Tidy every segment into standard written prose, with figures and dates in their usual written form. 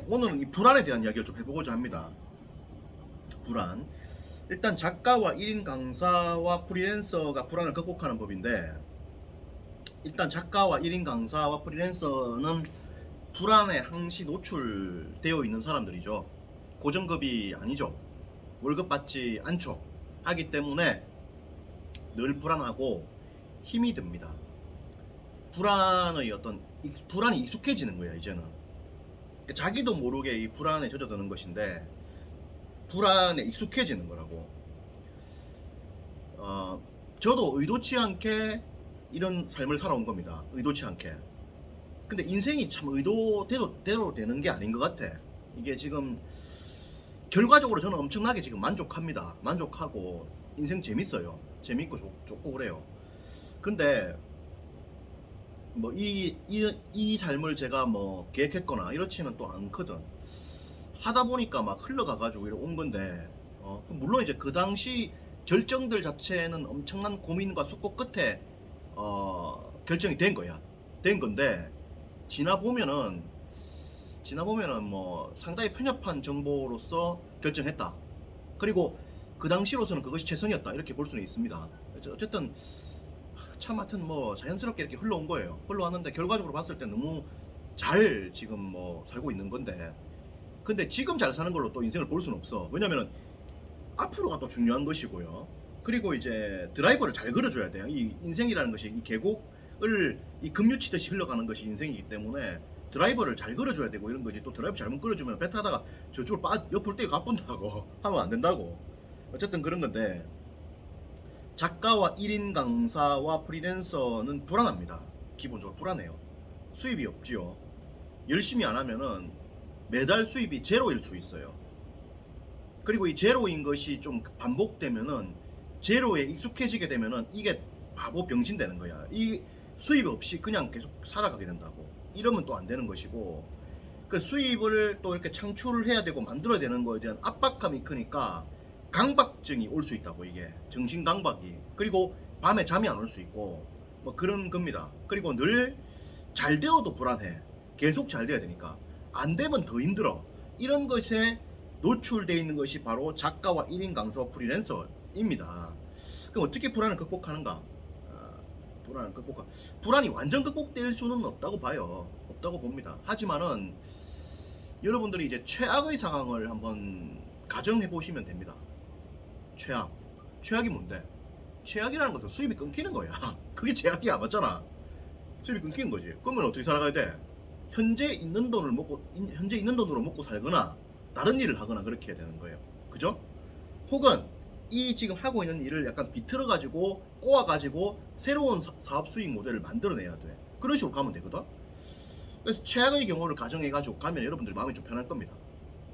오늘은 이 불안에 대한 이야기를 좀 해보고자 합니다. 불안. 일단 작가와 1인 강사와 프리랜서가 불안을 극복하는 법인데, 일단 작가와 1인 강사와 프리랜서는 불안에 항시 노출되어 있는 사람들이죠. 고정급이 아니죠. 월급 받지 않죠. 하기 때문에 늘 불안하고 힘이 듭니다. 불안이 익숙해지는 거예요, 이제는. 자기도 모르게 이 불안에 젖어드는 것인데, 불안에 익숙해지는 거라고. 저도 의도치 않게 이런 삶을 살아온 겁니다. 의도치 않게. 근데 인생이 참 의도대로 되는 게 아닌 것 같아. 이게 지금 결과적으로 저는 엄청나게 지금 만족합니다. 만족하고 인생 재밌어요. 재밌고 좋고 그래요. 근데 뭐 이 삶을 제가 뭐 계획했거나 이렇지는 또 않거든. 하다 보니까 막 흘러가가지고 이렇게 온 건데, 물론 이제 그 당시 결정들 자체는 엄청난 고민과 숙고 끝에 결정이 된 거야. 된 건데 지나 보면은 뭐 상당히 편협한 정보로서 결정했다. 그리고 그 당시로서는 그것이 최선이었다. 이렇게 볼 수는 있습니다. 어쨌든 참 하여튼 뭐 자연스럽게 이렇게 흘러온 거예요. 흘러왔는데 결과적으로 봤을 때 너무 잘 지금 뭐 살고 있는 건데, 근데 지금 잘 사는 걸로 또 인생을 볼 수는 없어. 왜냐면은 앞으로가 또 중요한 것이고요. 그리고 이제 드라이버를 잘 걸어줘야 돼요. 이 인생이라는 것이 이 계곡을 이 급류치듯이 흘러가는 것이 인생이기 때문에 드라이버를 잘 걸어줘야 되고 이런 거지. 또 드라이버 잘못 걸어주면 배 타다가 저쪽으로 옆을 떼고 가뿐다고 하면 안 된다고. 어쨌든 그런 건데, 작가와 1인 강사와 프리랜서는 불안합니다. 기본적으로 불안해요. 수입이 없지요. 열심히 안 하면은 매달 수입이 제로일 수 있어요. 그리고 이 제로인 것이 좀 반복되면은, 제로에 익숙해지게 되면은 이게 바보 병신 되는 거야. 이 수입 없이 그냥 계속 살아가게 된다고. 이러면 또 안 되는 것이고, 그 수입을 또 이렇게 창출을 해야 되고 만들어야 되는 거에 대한 압박감이 크니까 강박증이 올 수 있다고. 이게 정신 강박이. 그리고 밤에 잠이 안 올 수 있고 뭐 그런 겁니다. 그리고 늘 잘 되어도 불안해. 계속 잘 돼야 되니까. 안 되면 더 힘들어. 이런 것에 노출되어 있는 것이 바로 작가와 1인 강사 프리랜서입니다. 그럼 어떻게 불안을 극복하는가? 불안이 완전 극복될 수는 없다고 봐요. 없다고 봅니다. 하지만은 여러분들이 이제 최악의 상황을 한번 가정해 보시면 됩니다. 최악이 뭔데? 최악이라는 것은 수입이 끊기는 거야. 그게 최악이야. 맞잖아. 수입이 끊기는 거지. 그러면 어떻게 살아가야 돼? 현재 있는 돈으로 먹고 살거나 다른 일을 하거나 그렇게 해야 되는 거예요. 그죠? 혹은 이 지금 하고 있는 일을 약간 비틀어 가지고 꼬아 가지고 새로운 사업 수익 모델을 만들어내야 돼. 그런 식으로 가면 되거든. 그래서 최악의 경우를 가정해 가지고 가면 여러분들이 마음이 좀 편할 겁니다.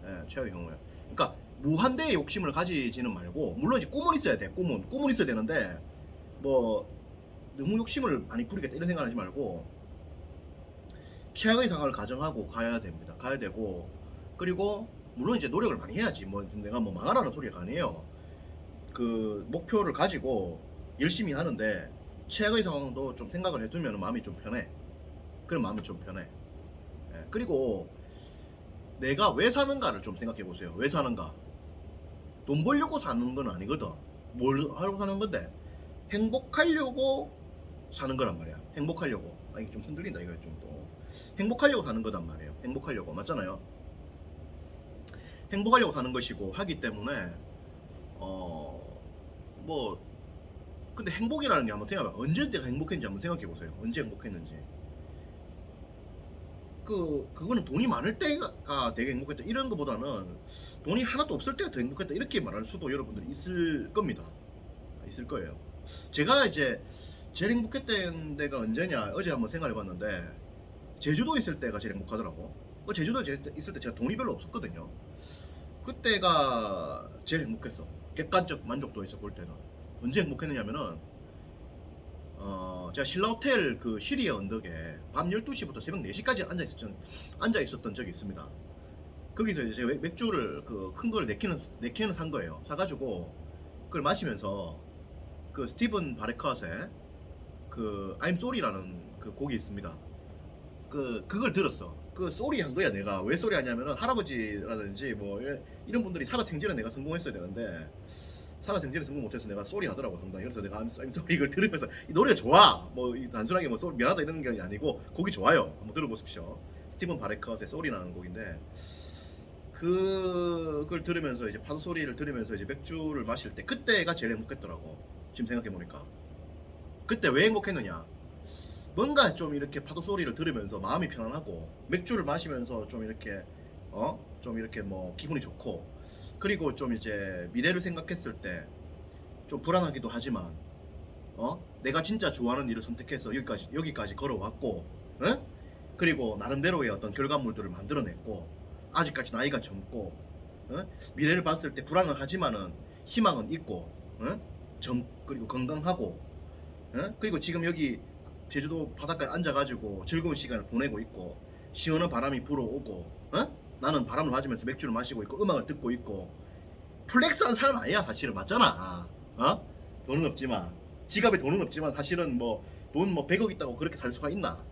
예, 최악의 경우에. 그러니까 무한대의 욕심을 가지지는 말고, 물론 이제 꿈은 있어야 돼. 꿈은 있어야 되는데 뭐 너무 욕심을 많이 부리겠다 이런 생각하지 말고 최악의 상황을 가정하고 가야 됩니다. 가야 되고, 그리고 물론 이제 노력을 많이 해야지. 뭐 내가 뭐 망하라는 소리가 아니에요. 그 목표를 가지고 열심히 하는데 최악의 상황도 좀 생각을 해두면 마음이 좀 편해. 그럼 마음이 좀 편해. 예, 그리고 내가 왜 사는가를 좀 생각해 보세요. 왜 사는가? 돈 벌려고 사는 건 아니거든. 뭘 하려고 사는 건데? 행복하려고 사는 거란 말이야. 행복하려고. 이게 좀 흔들린다 이거 좀 또. 행복하려고 사는 거단 말이에요. 행복하려고. 맞잖아요. 행복하려고 사는 것이고 하기 때문에 뭐 근데 행복이라는 게 한번 생각해. 언제 내가 행복했는지 한번 생각해 보세요. 언제 행복했는지. 그거는 돈이 많을 때가 되게 행복했다 이런 거보다는 돈이 하나도 없을 때가 더 행복했다 이렇게 말할 수도 여러분들이 있을 겁니다. 있을 거예요. 제가 이제 제일 행복했던 데가 언제냐, 어제 한번 생각해 봤는데 제주도 있을 때가 제일 행복하더라고. 제주도에 있을 때 제가 돈이 별로 없었거든요. 그때가 제일 행복했어. 객관적 만족도에서 볼 때는. 언제 행복했느냐면은 제가 신라호텔 그 시리아 언덕에 밤 12시부터 새벽 4시까지 앉아 있었던 적이 있습니다. 거기서 이제 제가 맥주를 그 큰 거를 4캔을 산 거예요. 사가지고 그걸 마시면서 그 스티븐 바레카스의 그 I'm Sorry라는 그 곡이 있습니다. 그걸 들었어. 그 쏘리 한 거야. 내가 왜 쏘리 하냐면은 할아버지라든지 뭐 이런 분들이 살아생전에 내가 성공했어야 되는데 살아생전에 성공 못해서 내가 쏘리 하더라고 상당히. 그래서 내가 I'm sorry 이걸 들으면서 이 노래가 좋아. 뭐 단순하게 뭐 쏘리 미안하다 이런 게 아니고 곡이 좋아요. 한번 들어보십시오. 스티븐 바레컷의 쏘리라는 곡인데 그걸 들으면서 이제 파도 소리를 들으면서 이제 맥주를 마실 때 그때가 제일 행복했더라고. 지금 생각해 보니까 그때 왜 행복했느냐? 뭔가 좀 이렇게 파도 소리를 들으면서 마음이 편안하고 맥주를 마시면서 좀 이렇게 좀 이렇게 뭐 기분이 좋고 그리고 좀 이제 미래를 생각했을 때 좀 불안하기도 하지만 내가 진짜 좋아하는 일을 선택해서 여기까지 걸어왔고 그리고 나름대로의 어떤 결과물들을 만들어냈고 아직까지 나이가 젊고 미래를 봤을 때 불안은 하지만은 희망은 있고 그리고 건강하고 그리고 지금 여기 제주도 바닷가에 앉아가지고 즐거운 시간을 보내고 있고 시원한 바람이 불어오고 나는 바람을 맞으면서 맥주를 마시고 있고 음악을 듣고 있고 플렉스한 사람 아니야 사실은. 맞잖아. 돈은 없지만 지갑에 돈은 없지만 사실은 뭐 돈 뭐 100억 있다고 그렇게 살 수가 있나?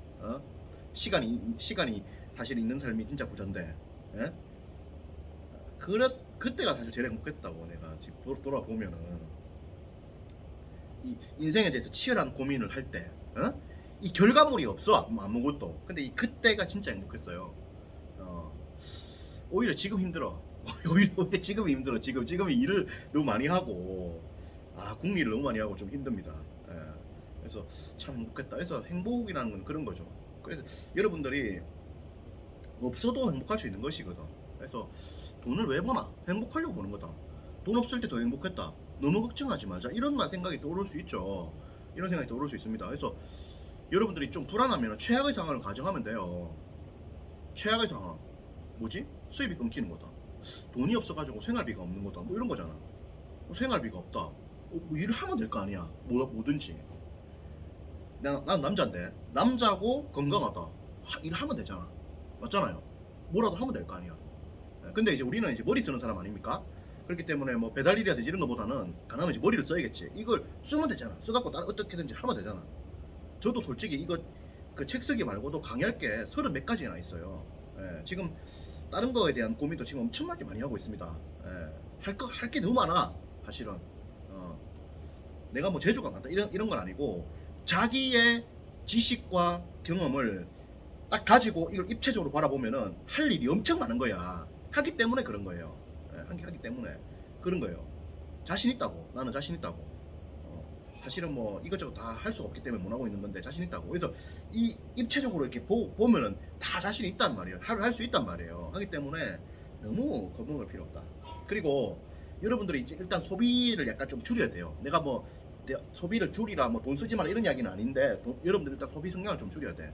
시간이 사실 있는 삶이 진짜 부자인데 그때가 사실 제일 행복했다고. 내가 지금 돌아보면은 이 인생에 대해서 치열한 고민을 할 때 이 결과물이 없어 아무것도. 근데 이 그때가 진짜 행복했어요. 오히려 지금 힘들어. 오히려 지금이 힘들어. 지금 일을 너무 많이 하고 국리를 너무 많이 하고 좀 힘듭니다. 그래서 참 행복했다. 그래서 행복이라는 건 그런 거죠. 그래서 여러분들이 없어도 행복할 수 있는 것이거든. 그래서 돈을 왜 버나? 행복하려고 버는 거다. 돈 없을 때 더 행복했다. 너무 걱정하지 말자. 이런 생각이 떠오를 수 있죠. 이런 생각이 떠오를 수 있습니다. 그래서 여러분들이 좀 불안하면 최악의 상황을 가정하면 돼요. 최악의 상황 뭐지? 수입이 끊기는 거다. 돈이 없어가지고 생활비가 없는 거다. 뭐 이런 거잖아. 생활비가 없다. 뭐 일을 하면 될 거 아니야. 뭐든지. 난 남자인데 남자고 건강하다. 일하면 되잖아. 맞잖아요. 뭐라도 하면 될 거 아니야. 근데 이제 우리는 이제 머리 쓰는 사람 아닙니까? 그렇기 때문에 뭐 배달 일이라든지 이런 거보다는 가능하면 이제 머리를 써야겠지. 이걸 쓰면 되잖아. 써갖고 어떻게든지 하면 되잖아. 저도 솔직히 이거 그 책 쓰기 말고도 강의할 게 30 몇 가지나 있어요. 지금 다른 거에 대한 고민도 지금 엄청나게 많이 하고 있습니다. 할 게 너무 많아 사실은. 내가 뭐 재주가 많다 이런 건 아니고 자기의 지식과 경험을 딱 가지고 이걸 입체적으로 바라보면은 할 일이 엄청 많은 거야. 하기 때문에 그런 거예요. 하기 때문에 그런 거예요. 자신 있다고. 나는 자신 있다고. 사실은 뭐 이것저것 다 할 수가 없기 때문에 못 하고 있는 건데 자신 있다고. 그래서 이 입체적으로 이렇게 보면은 다 자신이 있단 말이에요. 할 수 있단 말이에요. 하기 때문에 너무 겁먹을 필요 없다. 그리고 여러분들이 이제 일단 소비를 약간 좀 줄여야 돼요. 내가 뭐 소비를 줄이라 뭐 돈 쓰지 마라 이런 이야기는 아닌데 여러분들 일단 소비 성향을 좀 줄여야 돼.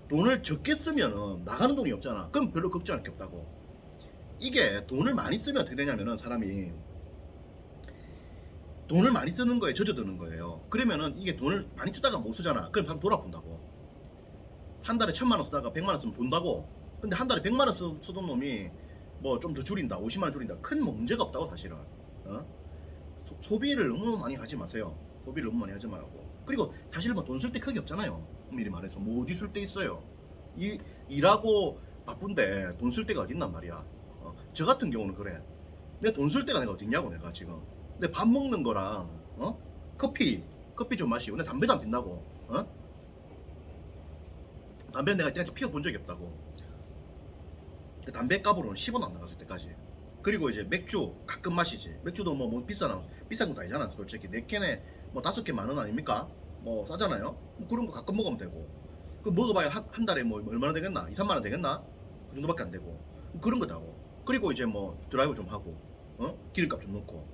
돈을 적게 쓰면은 나가는 돈이 없잖아. 그럼 별로 걱정할 게 없다고. 이게 돈을 많이 쓰면 어떻게 되냐면은 사람이 돈을 많이 쓰는 거에 젖어드는 거예요. 그러면은 이게 돈을 많이 쓰다가 못 쓰잖아. 그럼 사람 돌아본다고. 한 달에 1,000만 원 쓰다가 100만 원 쓰면 돈다고. 근데 한 달에 100만 원 쓰던 놈이 뭐 좀 더 줄인다, 50만 원 줄인다, 큰 문제가 없다고 사실은. 소비를 너무 많이 하지 마세요. 소비를 너무 많이 하지 말고. 그리고 사실 뭐 돈 쓸 때 크게 없잖아요. 미리 말해서 뭐 어디 쓸 데 있어요. 일하고 바쁜데 돈 쓸 데가 어딨단 말이야. 저 같은 경우는 그래. 내 돈 쓸 데가 내가 어딨냐고 내가 지금. 내 밥 먹는 거랑 커피 좀 마시고. 내 담배도 안 핀다고. 담배 내가 그냥 피워본 적이 없다고. 그 담배 값으로는 10원 안 나갔을 때까지. 그리고 이제 맥주 가끔 마시지. 맥주도 뭐 비싼 것도 아니잖아. 솔직히 4캔에 뭐 5개 10,000원 아닙니까? 뭐 싸잖아요. 뭐 그런 거 가끔 먹으면 되고. 그 먹어봐야 한 달에 뭐 얼마나 되겠나? 2, 3만 원 되겠나? 그 정도밖에 안 되고. 그런 거다고. 그리고 이제 뭐 드라이브 좀 하고 기름값 좀 넣고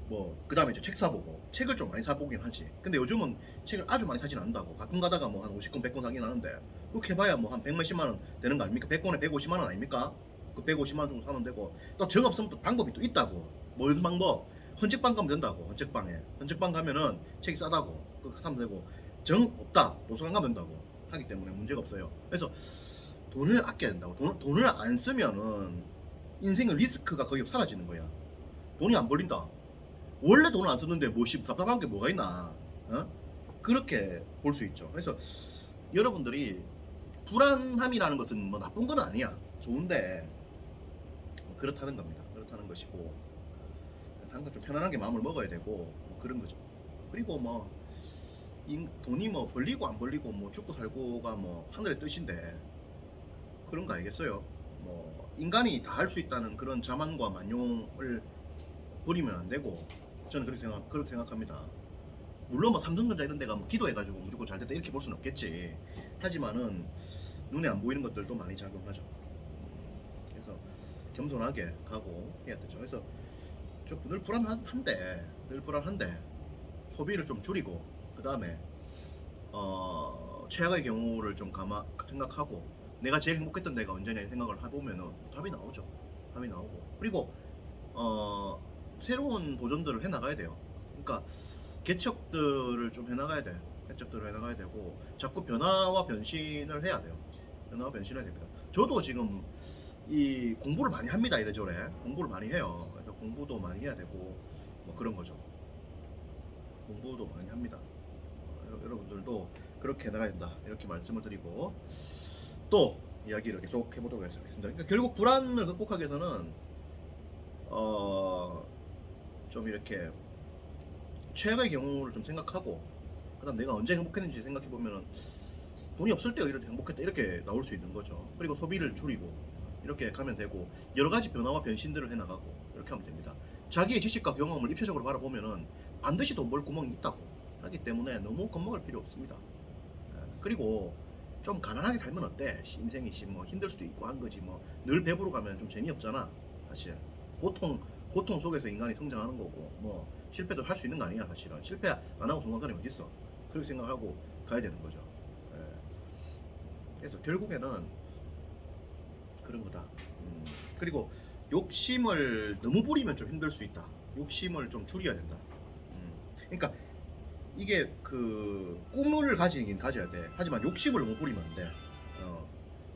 뭐 그 다음에 이제 책 사보고. 책을 좀 많이 사보긴 하지. 근데 요즘은 책을 아주 많이 사진 않는다고. 가끔 가다가 뭐 한 50권 100권 사긴 하는데 그렇게 해봐야 뭐 한 100몇십만 원 되는 거 아닙니까? 100권에 150만 원 아닙니까? 그 150만 원 정도 사면 되고. 또 정 없으면 또 방법이 또 있다고. 뭘 방법? 헌책방 가면 된다고. 헌책방 가면은 책이 싸다고. 그거 사면 되고. 정 없다, 도서관 가면 된다고. 하기 때문에 문제가 없어요. 그래서 돈을 아껴야 된다고. 돈을 안 쓰면은 인생의 리스크가 거의 사라지는 거야. 돈이 안 벌린다. 원래 돈을 안 썼는데 뭐시 답답한 게 뭐가 있나? 그렇게 볼 수 있죠. 그래서 여러분들이 불안함이라는 것은 뭐 나쁜 건 아니야. 좋은데 뭐 그렇다는 겁니다. 그렇다는 것이고 항상 좀 편안하게 마음을 먹어야 되고 뭐 그런 거죠. 그리고 뭐 돈이 뭐 벌리고 안 벌리고 뭐 죽고 살고가 뭐 하늘의 뜻인데 그런 거 알겠어요? 뭐 인간이 다 할 수 있다는 그런 자만과 만용을 부리면 안 되고 저는 그렇게 생각합니다. 물론 뭐 삼성전자 이런 데가 뭐 기도해가지고 무조건 잘 됐다 이렇게 볼 수는 없겠지. 하지만은 눈에 안 보이는 것들도 많이 작용하죠. 그래서 겸손하게 가고 해야 되죠. 그래서 늘 불안한데 소비를 좀 줄이고 그 다음에 최악의 경우를 좀 생각하고 내가 제일 행복했던 데가 언제냐 생각을 해보면은 답이 나오죠. 답이 나오고 그리고 새로운 도전들을 해나가야 돼요. 그러니까 개척들을 좀 해나가야 돼. 개척들을 해나가야 되고 자꾸 변화와 변신을 해야 돼요. 변화와 변신을 해야 됩니다. 저도 지금 이 공부를 많이 합니다. 이래저래 공부를 많이 해요. 그래서 공부도 많이 해야 되고 뭐 그런 거죠. 공부도 많이 합니다. 여러분들도 그렇게 해나가야 된다. 이렇게 말씀을 드리고 또 이야기를 계속 해보도록 하겠습니다. 그러니까 결국 불안을 극복하기 위해서는 좀 이렇게 최악의 경우를 좀 생각하고 그다음 내가 언제 행복했는지 생각해 보면은 돈이 없을 때 오히려 행복했다 이렇게 나올 수 있는 거죠. 그리고 소비를 줄이고 이렇게 가면 되고 여러 가지 변화와 변신들을 해나가고 이렇게 하면 됩니다. 자기의 지식과 경험을 입체적으로 바라보면은 반드시 돈 벌 구멍이 있다고 하기 때문에 너무 겁먹을 필요 없습니다. 그리고 좀 가난하게 살면 어때? 인생이 뭐 힘들 수도 있고 한 거지 뭐 늘 배부르 가면 좀 재미없잖아 사실. 고통 속에서 인간이 성장하는 거고 뭐 실패도 할 수 있는 거 아니야 사실은. 실패 안 하고 성공한 사람이 어딨어. 그렇게 생각하고 가야 되는 거죠. 예. 그래서 결국에는 그런 거다. 그리고 욕심을 너무 부리면 좀 힘들 수 있다. 욕심을 좀 줄여야 된다. 그러니까 이게 그 꿈을 가지긴 가져야 돼. 하지만 욕심을 너무 부리면 안 돼.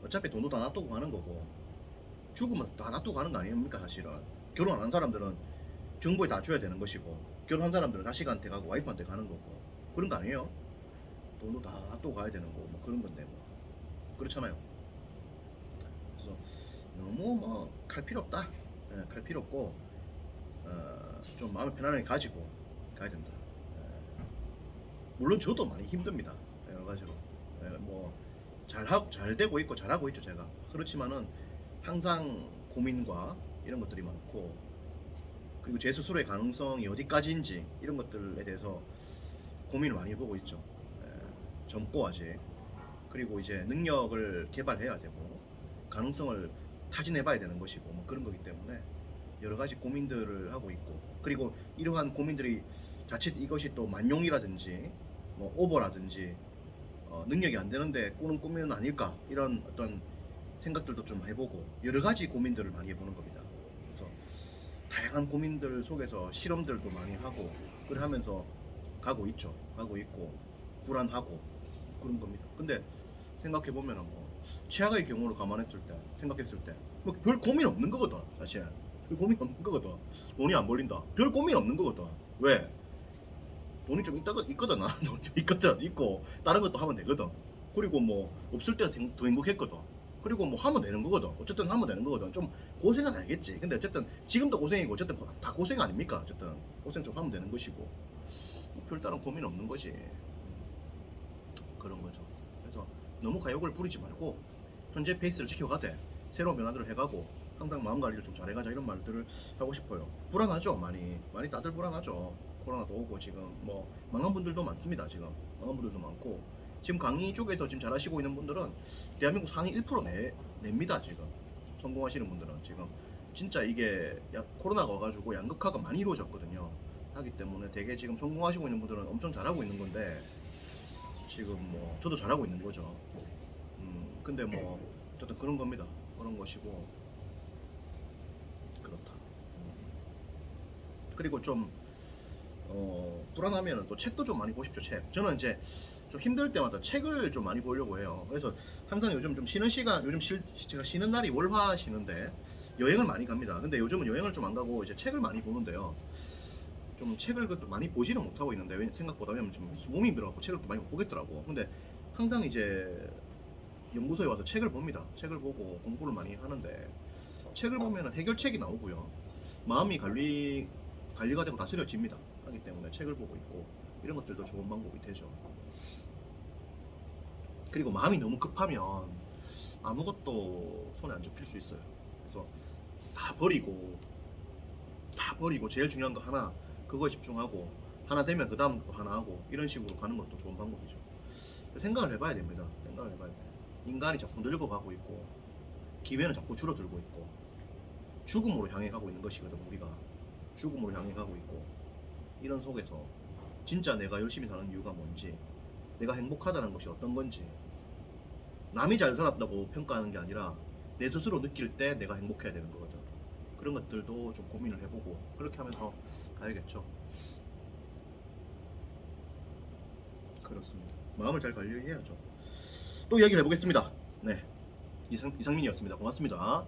어차피 돈도 다 놔두고 가는 거고 죽으면 다 놔두고 가는 거 아닙니까 사실은. 결혼 안 한 사람들은 정부에 다 줘야 되는 것이고 결혼한 사람들은 자식한테 가고 와이프한테 가는 거고 그런 거 아니에요? 돈도 다 놔두고 가야 되는 거고 뭐 그런 건데 뭐 그렇잖아요. 그래서 너무 뭐 갈 필요 없다. 갈 필요 없고 좀 마음을 편안하게 가지고 가야 된다. 물론 저도 많이 힘듭니다. 여러 가지로. 뭐 잘 되고 있고 잘하고 있죠 제가. 그렇지만은 항상 고민과 이런 것들이 많고 그리고 제 스스로의 가능성이 어디까지인지 이런 것들에 대해서 고민을 많이 해보고 있죠. 젊고 아직. 그리고 이제 능력을 개발해야 되고 가능성을 타진해봐야 되는 것이고 뭐 그런 거기 때문에 여러 가지 고민들을 하고 있고 그리고 이러한 고민들이 자칫 이것이 또 만용이라든지 뭐 오버라든지 능력이 안 되는데 꾸는 꿈은 아닐까 이런 어떤 생각들도 좀 해보고 여러 가지 고민들을 많이 해보는 겁니다. 그래서 다양한 고민들 속에서 실험들도 많이 하고 그걸 하면서 가고 있죠. 가고 있고 불안하고 그런 겁니다. 근데 생각해 보면은 뭐 최악의 경우를 감안했을 때 생각했을 때 뭐 별 고민 없는 거거든 사실. 별 고민 없는 거거든. 돈이 안 벌린다. 별 고민 없는 거거든. 왜? 돈이 좀 있거든. 돈이 좀 있거든. 있고 다른 것도 하면 되거든. 그리고 뭐 없을 때가 더 행복했거든. 그리고 뭐 하면 되는 거거든. 어쨌든 하면 되는 거거든. 좀 고생은 알겠지. 근데 어쨌든 지금도 고생이고 어쨌든 다 고생 아닙니까? 어쨌든 고생 좀 하면 되는 것이고 뭐 별다른 고민 없는 것이 그런 거죠. 그래서 너무 가욕을 부리지 말고 현재 페이스를 지켜가되 새로운 변화들을 해가고 항상 마음 관리를 좀 잘해가자 이런 말들을 하고 싶어요. 불안하죠. 많이 다들 불안하죠. 코로나도 오고 지금 뭐 망한 분들도 많습니다. 지금 망한 분들도 많고 지금 강의 쪽에서 지금 잘하시고 있는 분들은 대한민국 상위 1% 냅니다. 지금 성공하시는 분들은 지금 진짜 이게 코로나가 와가지고 양극화가 많이 이루어졌거든요. 하기 때문에 되게 지금 성공하시고 있는 분들은 엄청 잘하고 있는 건데 지금 뭐 저도 잘하고 있는 거죠. 근데 뭐 어쨌든 그런 겁니다. 그런 것이고 그렇다. 그리고 좀 불안하면 또 책도 좀 많이 보십시오. 책. 저는 이제 좀 힘들 때마다 책을 좀 많이 보려고 해요. 그래서 항상 요즘 좀 쉬는 시간, 제가 쉬는 날이 월화 쉬는데 여행을 많이 갑니다. 근데 요즘은 여행을 좀 안 가고 이제 책을 많이 보는데요. 좀 책을 그것도 많이 보지는 못하고 있는데 생각보다 왜냐면 좀 몸이 힘들어갖고 책을 또 많이 못 보겠더라고. 근데 항상 이제 연구소에 와서 책을 봅니다. 책을 보고 공부를 많이 하는데 책을 보면 해결책이 나오고요. 마음이 관리가 되고 다스려집니다. 하기 때문에 책을 보고 있고 이런 것들도 좋은 방법이 되죠. 그리고 마음이 너무 급하면 아무것도 손에 안 잡힐 수 있어요. 그래서 다 버리고 제일 중요한 거 하나 그거에 집중하고 하나 되면 그 다음 거 하나 하고 이런 식으로 가는 것도 좋은 방법이죠. 생각을 해봐야 됩니다. 생각을 해봐야 돼. 인간이 자꾸 늙어가고 있고 기회는 자꾸 줄어들고 있고 죽음으로 향해 가고 있는 것이거든. 우리가 죽음으로 향해 가고 있고 이런 속에서 진짜 내가 열심히 사는 이유가 뭔지, 내가 행복하다는 것이 어떤 건지, 남이 잘 살았다고 평가하는 게 아니라 내 스스로 느낄 때 내가 행복해야 되는 거거든. 그런 것들도 좀 고민을 해보고 그렇게 하면서 가야겠죠. 그렇습니다. 마음을 잘 관리해야죠. 또 이야기를 해보겠습니다. 네, 이상민이었습니다. 고맙습니다.